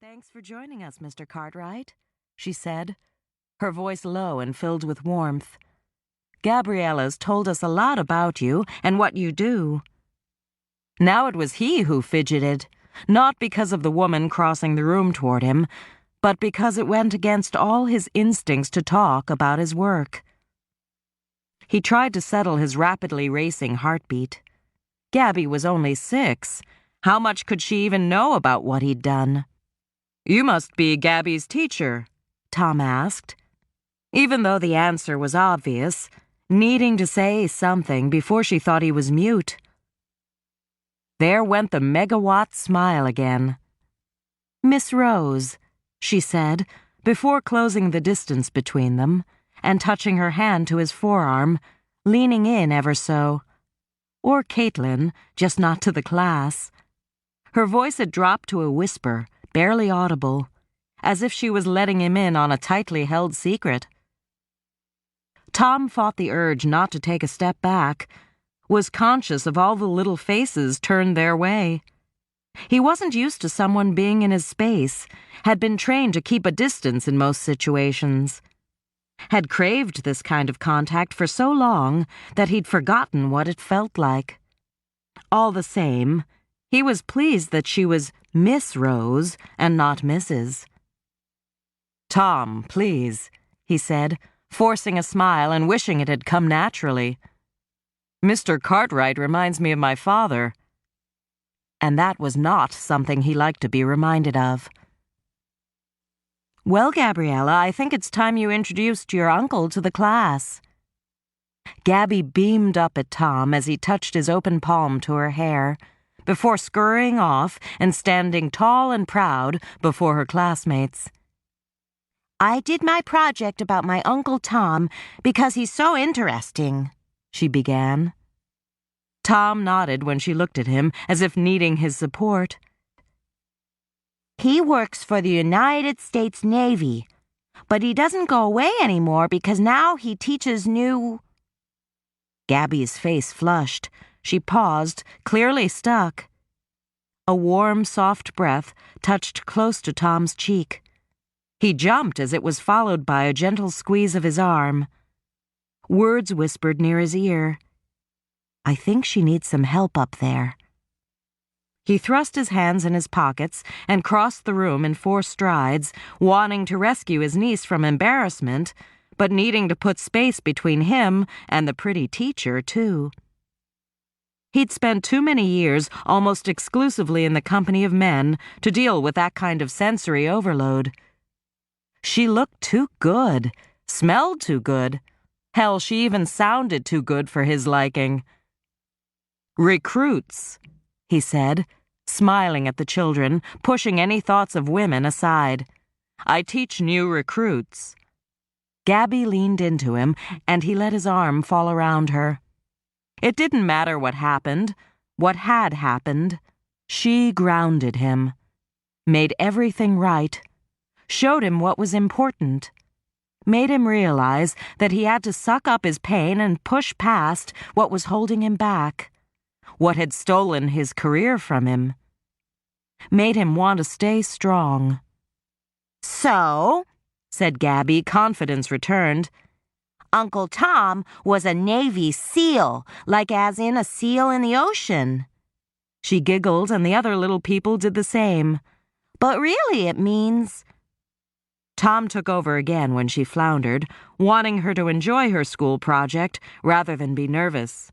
Thanks for joining us, Mr. Cartwright, she said, her voice low and filled with warmth. Gabriella's told us a lot about you and what you do. Now it was he who fidgeted, not because of the woman crossing the room toward him, but because it went against all his instincts to talk about his work. He tried to settle his rapidly racing heartbeat. Gabby was only 6. How much could she even know about what he'd done? "You must be Gabby's teacher," Tom asked, even though the answer was obvious, needing to say something before she thought he was mute. There went the megawatt smile again. "Miss Rose," she said, before closing the distance between them and touching her hand to his forearm, leaning in ever so. Or Caitlin, just not to the class. Her voice had dropped to a whisper, barely audible, as if she was letting him in on a tightly held secret. Tom fought the urge not to take a step back, was conscious of all the little faces turned their way. He wasn't used to someone being in his space, had been trained to keep a distance in most situations. Had craved this kind of contact for so long that he'd forgotten what it felt like. All the same, he was pleased that she was Miss Rose and not Mrs. "Tom, please," he said, forcing a smile and wishing it had come naturally. "Mr. Cartwright reminds me of my father." And that was not something he liked to be reminded of. "Well, Gabriella, I think it's time you introduced your uncle to the class." Gabby beamed up at Tom as he touched his open palm to her hair, before scurrying off and standing tall and proud before her classmates. "I did my project about my Uncle Tom because he's so interesting," she began. Tom nodded when she looked at him as if needing his support. "He works for the United States Navy, but he doesn't go away anymore because now he teaches new—" Gabby's face flushed. She paused, clearly stuck. A warm, soft breath touched close to Tom's cheek. He jumped as it was followed by a gentle squeeze of his arm. Words whispered near his ear. "I think she needs some help up there." He thrust his hands in his pockets and crossed the room in 4 strides, wanting to rescue his niece from embarrassment, but needing to put space between him and the pretty teacher, too. He'd spent too many years almost exclusively in the company of men to deal with that kind of sensory overload. She looked too good, smelled too good. Hell, she even sounded too good for his liking. "Recruits," he said, smiling at the children, pushing any thoughts of women aside. "I teach new recruits." Gabby leaned into him, and he let his arm fall around her. It didn't matter what happened, what had happened. She grounded him, made everything right, showed him what was important, made him realize that he had to suck up his pain and push past what was holding him back, what had stolen his career from him, made him want to stay strong. "So," said Gabby, confidence returned, "Uncle Tom was a Navy SEAL, like as in a seal in the ocean." She giggled, and the other little people did the same. "But really it means—" Tom took over again when she floundered, wanting her to enjoy her school project rather than be nervous.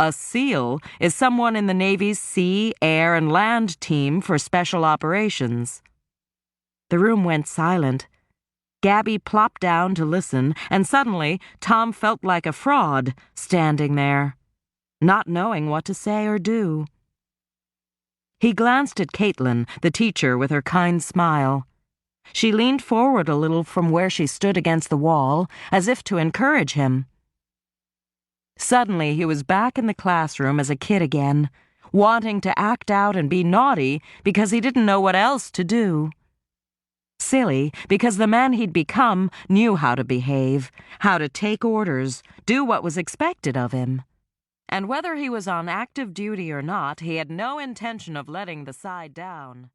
"A SEAL is someone in the Navy's sea, air, and land team for special operations." The room went silent. Gabby plopped down to listen, and suddenly Tom felt like a fraud standing there, not knowing what to say or do. He glanced at Caitlin, the teacher, with her kind smile. She leaned forward a little from where she stood against the wall, as if to encourage him. Suddenly he was back in the classroom as a kid again, wanting to act out and be naughty because he didn't know what else to do. Silly, because the man he'd become knew how to behave, how to take orders, do what was expected of him. And whether he was on active duty or not, he had no intention of letting the side down.